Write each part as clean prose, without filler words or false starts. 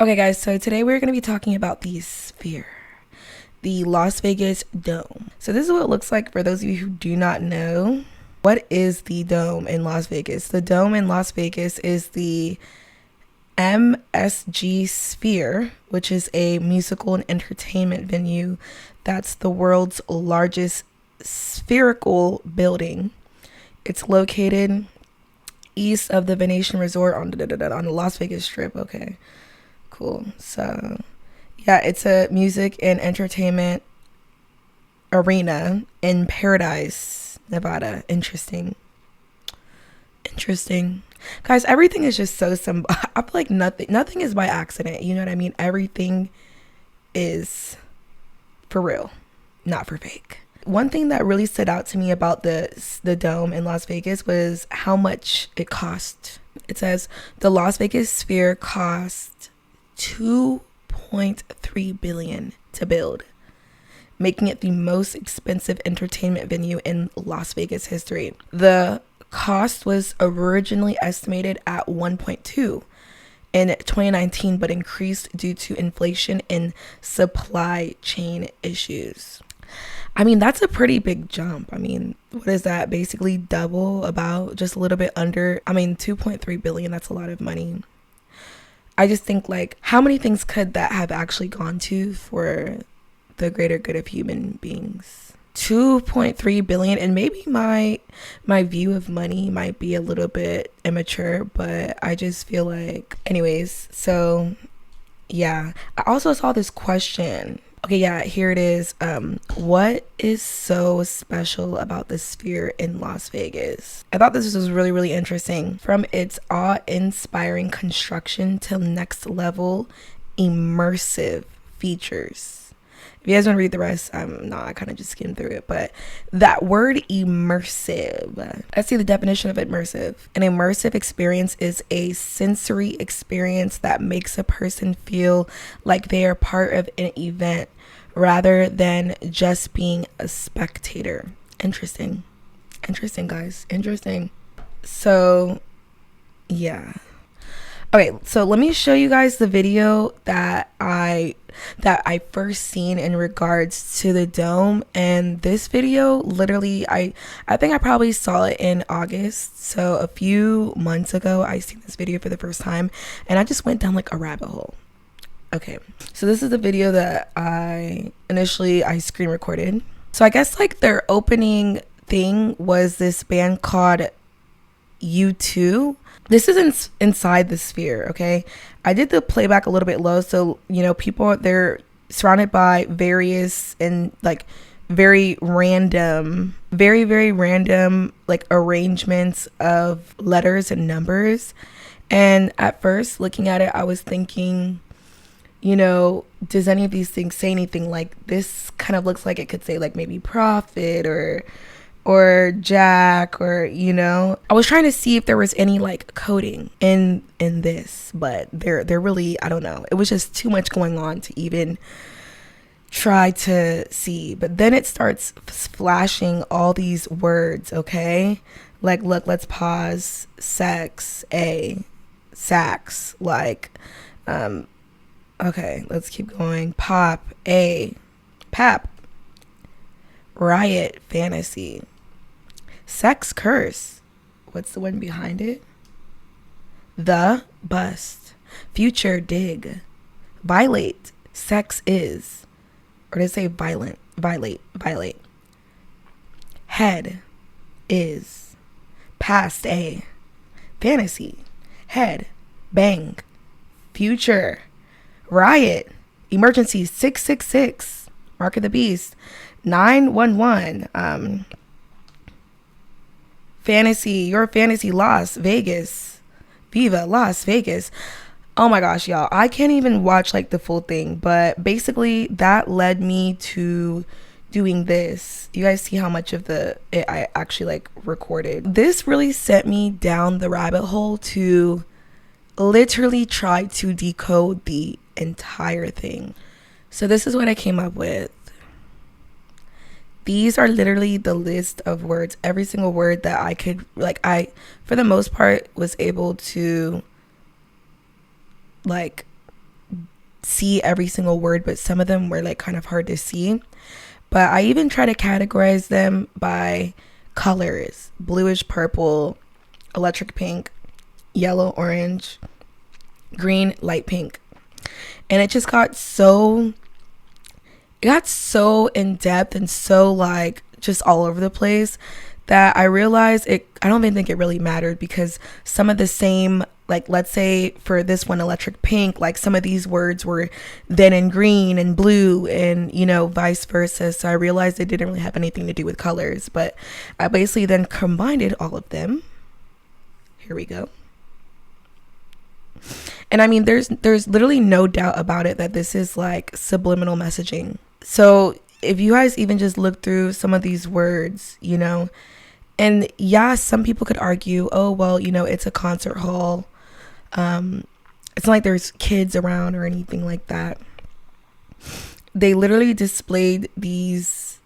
Okay, guys, so today we're going to be talking about the Sphere, the Las Vegas Dome. So, this is what it looks like for those of you who do not know. What is the Dome in Las Vegas? The Dome in Las Vegas is the MSG Sphere, which is a musical and entertainment venue that's the world's largest spherical building. It's located east of the Venetian Resort on the Las Vegas Strip. Okay. Cool. So, yeah, it's a music and entertainment arena in Paradise, Nevada. Interesting. Guys, everything is just so simple. I feel like nothing is by accident. You know what I mean? Everything is for real, not for fake. One thing that really stood out to me about the dome in Las Vegas was how much it cost. It says the Las Vegas Sphere cost $2.3 billion to build, making it the most expensive entertainment venue in Las Vegas history. The cost was originally estimated at 1.2 in 2019, but increased due to inflation and supply chain issues. I mean, that's a pretty big jump. I mean, what is that? Basically double, about just a little bit under. I mean, 2.3 billion, that's a lot of money. I just think, like, how many things could that have actually gone to for the greater good of human beings? 2.3 billion, and maybe my view of money might be a little bit immature, but I just feel like, anyways, so yeah. I also saw this question. Okay, yeah, here it is. What is so special about the Sphere in Las Vegas? I thought this was really, really interesting. From its awe-inspiring construction to next-level immersive features. If you guys want to read the rest, I kind of just skimmed through it. But that word immersive, let's see the definition of immersive. An immersive experience is a sensory experience that makes a person feel like they are part of an event rather than just being a spectator. Interesting, guys. Interesting. So, yeah. Okay, so let me show you guys the video that I first seen in regards to the dome. And this video, literally, I think I probably saw it in August. So a few months ago, I seen this video for the first time, and I just went down like a rabbit hole. Okay, so this is the video that I screen recorded. So I guess like their opening thing was this band called U2. This is inside the Sphere, okay? I did the playback a little bit low, so, you know, people, they're surrounded by various and, like, very random, like, arrangements of letters and numbers. And at first, looking at it, I was thinking, you know, does any of these things say anything? Like, this kind of looks like it could say, like, maybe profit or Jack, or, you know, I was trying to see if there was any like coding in this, but they're really, I don't know, it was just too much going on to even try to see. But then it starts flashing all these words. Okay, like, look, let's pause. Sex, sax, like, okay, let's keep going. Pop, pap, riot, fantasy, sex, curse. What's the one behind it? The, bust, future, dig, violate, sex is, or did it say violate, head, is, past, fantasy, head, bang, future, riot, emergency, 666, mark of the beast, 911, fantasy, your fantasy, Las Vegas, Viva Las Vegas. Oh my gosh, y'all, I can't even watch like the full thing, but basically that led me to doing this. You guys see how much of it I actually like recorded. This really sent me down the rabbit hole to literally try to decode the entire thing. So this is what I came up with. These are literally the list of words, every single word that I could, like, I, for the most part, was able to, like, see every single word, but some of them were like kind of hard to see. But I even try to categorize them by colors: bluish purple, electric pink, yellow orange, green light pink. And it just got so in depth and so like just all over the place that I realized I don't even think it really mattered, because some of the same, like let's say for this one, electric pink, like some of these words were then in green and blue, and you know, vice versa. So I realized it didn't really have anything to do with colors, but I basically then combined all of them. Here we go. And I mean, there's literally no doubt about it that this is like subliminal messaging. So if you guys even just look through some of these words, you know, and yeah, some people could argue, oh, well, you know, it's a concert hall. It's not like there's kids around or anything like that. They literally displayed this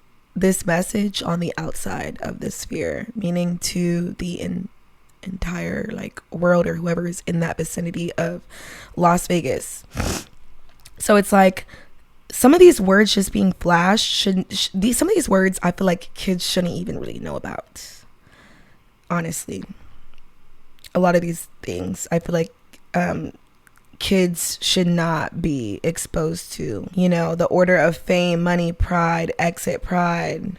message on the outside of the sphere, meaning to the entire like world or whoever is in that vicinity of Las Vegas. So it's like some of these words just being flashed some of these words I feel like kids shouldn't even really know about. Honestly, a lot of these things I feel like kids should not be exposed to. You know, the order of fame, money, pride, exit, pride.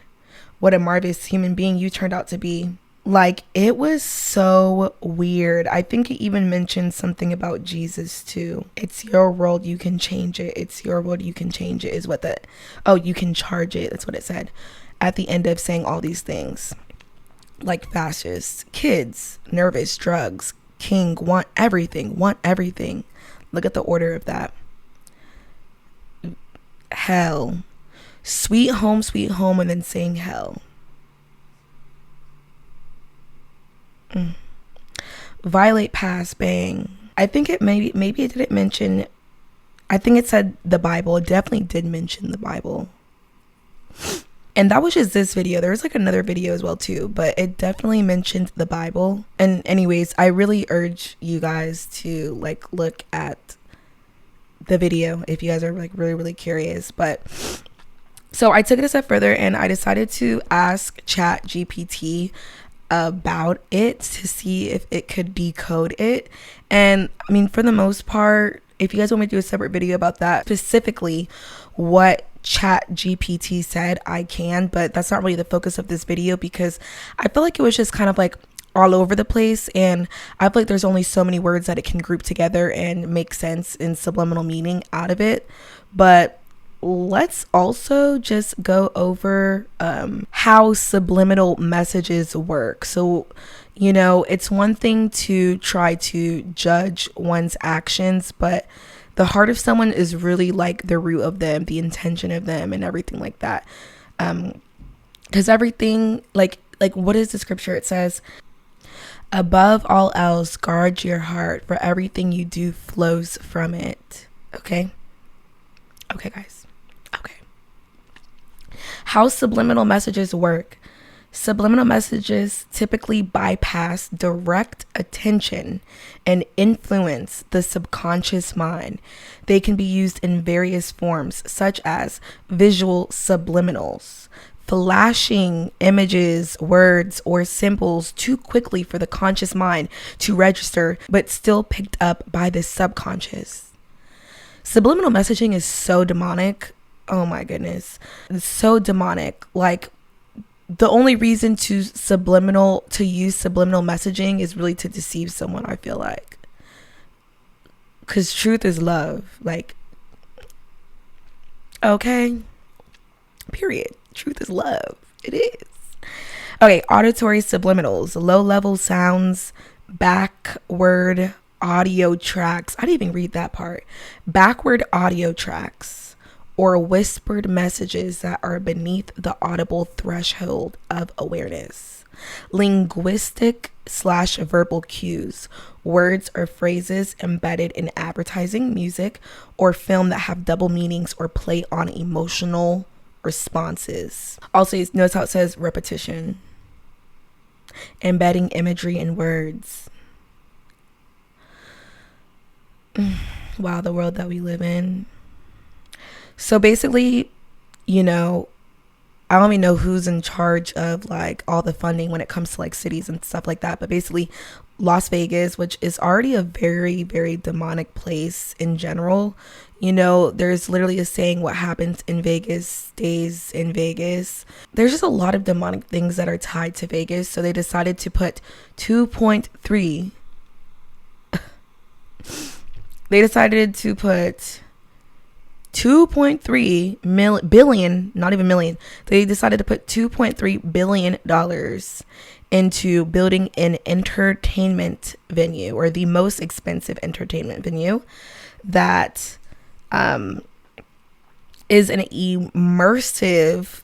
What a marvelous human being you turned out to be. Like, it was so weird. I think it even mentioned something about Jesus too. It's your world, you can change it. It's your world, you can change it is what you can charge it. That's what it said at the end of saying all these things. Like fascists, kids, nervous, drugs, king, want everything. Look at the order of that. Hell, sweet home, and then saying hell. Violate, pass, bang. I think it maybe it didn't mention, I think it said the Bible. It definitely did mention the Bible. And that was just this video. There was like another video as well too, but it definitely mentioned the Bible. And anyways, I really urge you guys to like look at the video if you guys are like really, really curious. But so I took it a step further and I decided to ask ChatGPT about it to see if it could decode it. And I mean, for the most part, if you guys want me to do a separate video about that, specifically what ChatGPT said, I can, but that's not really the focus of this video, because I feel like it was just kind of like all over the place, and I feel like there's only so many words that it can group together and make sense in subliminal meaning out of it. But let's also just go over how subliminal messages work. So, you know, it's one thing to try to judge one's actions, but the heart of someone is really like the root of them, the intention of them, and everything like that. Because everything, like what is the scripture? It says, above all else, guard your heart, for everything you do flows from it. Okay, guys. Okay. How subliminal messages work. Subliminal messages typically bypass direct attention and influence the subconscious mind. They can be used in various forms, such as visual subliminals, flashing images, words, or symbols too quickly for the conscious mind to register, but still picked up by the subconscious. Subliminal messaging is so demonic. Oh my goodness. It's so demonic. Like, the only reason to use subliminal messaging is really to deceive someone, I feel like. Because truth is love. Like, okay. Period. Truth is love. It is. Okay, auditory subliminals. Low-level sounds, backward audio tracks. I didn't even read that part. Backward audio tracks, or whispered messages that are beneath the audible threshold of awareness. Linguistic/verbal cues, words or phrases embedded in advertising, music, or film that have double meanings or play on emotional responses. Also, notice how it says repetition. Embedding imagery in words. Wow, the world that we live in. So basically, you know, I don't even know who's in charge of like all the funding when it comes to like cities and stuff like that. But basically, Las Vegas, which is already a very, very demonic place in general, there's literally a saying, what happens in Vegas stays in Vegas. There's just a lot of demonic things that are tied to Vegas. So they decided to put 2.3. They decided to put 2.3 billion, not even million. They decided to put $2.3 billion into building an entertainment venue, or the most expensive entertainment venue that is an immersive,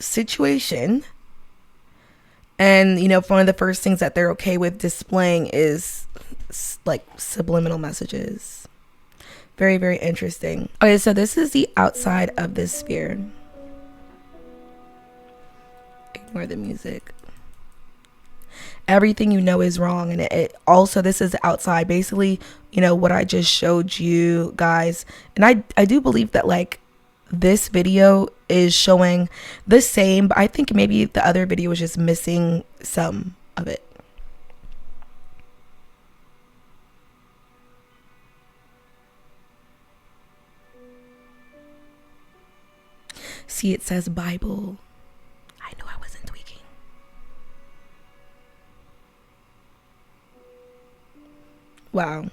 situation. And, one of the first things that they're okay with displaying is like subliminal messages. Very, very interesting. Okay, so this is the outside of this sphere. Ignore the music. Everything is wrong. And it also, this is the outside. Basically, what I just showed you guys. And I do believe that like this video is showing the same, but I think maybe the other video was just missing some of it. See, it says Bible. I knew I wasn't tweaking. Wow.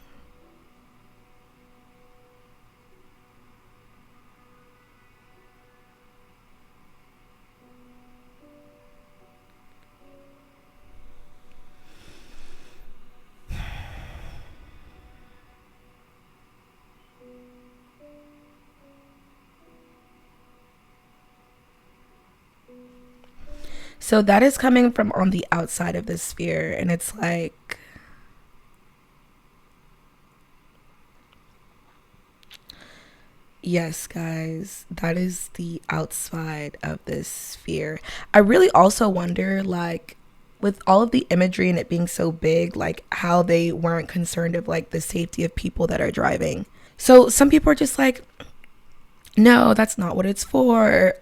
So that is coming from on the outside of the sphere, and it's like, yes, guys, that is the outside of this sphere. I really also wonder, like, with all of the imagery and it being so big, like how they weren't concerned of like the safety of people that are driving. So some people are just like, no, that's not what it's for.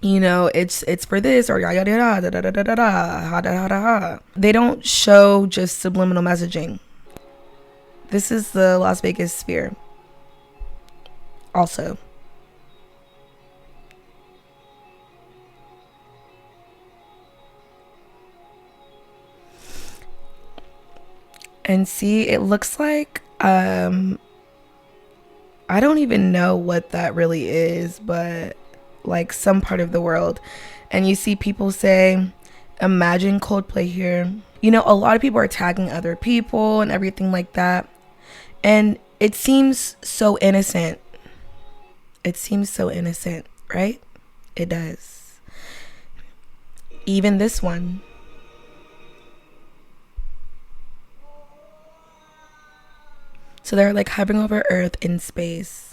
It's for this, or yada yada da da da da da da da da da. They don't show just subliminal messaging. This is the Las Vegas sphere. Also. And see, it looks like I don't even know what that really is, but like some part of the world. And you see people say, imagine Coldplay here. A lot of people are tagging other people and everything like that. And it seems so innocent. It seems so innocent, right? It does. Even this one. So they're like hovering over Earth in space.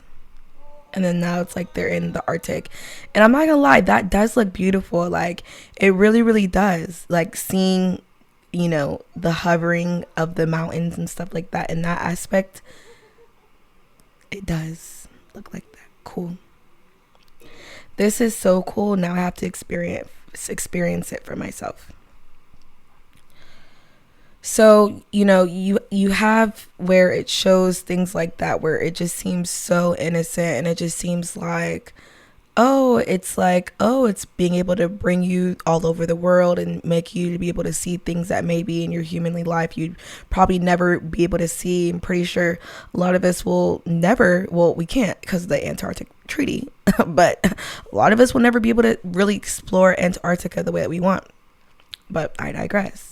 And then now it's like they're in the Arctic. And I'm not gonna lie, that does look beautiful. Like, it really, really does. Like, seeing, the hovering of the mountains and stuff like that in that aspect, it does look like that. Cool. This is so cool. Now I have to experience it for myself. So, you have where it shows things like that, where it just seems so innocent, and it just seems like, it's being able to bring you all over the world and make you to be able to see things that maybe in your humanly life you'd probably never be able to see. I'm pretty sure a lot of us will never, well, we can't because of the Antarctic Treaty, but a lot of us will never be able to really explore Antarctica the way that we want. But I digress.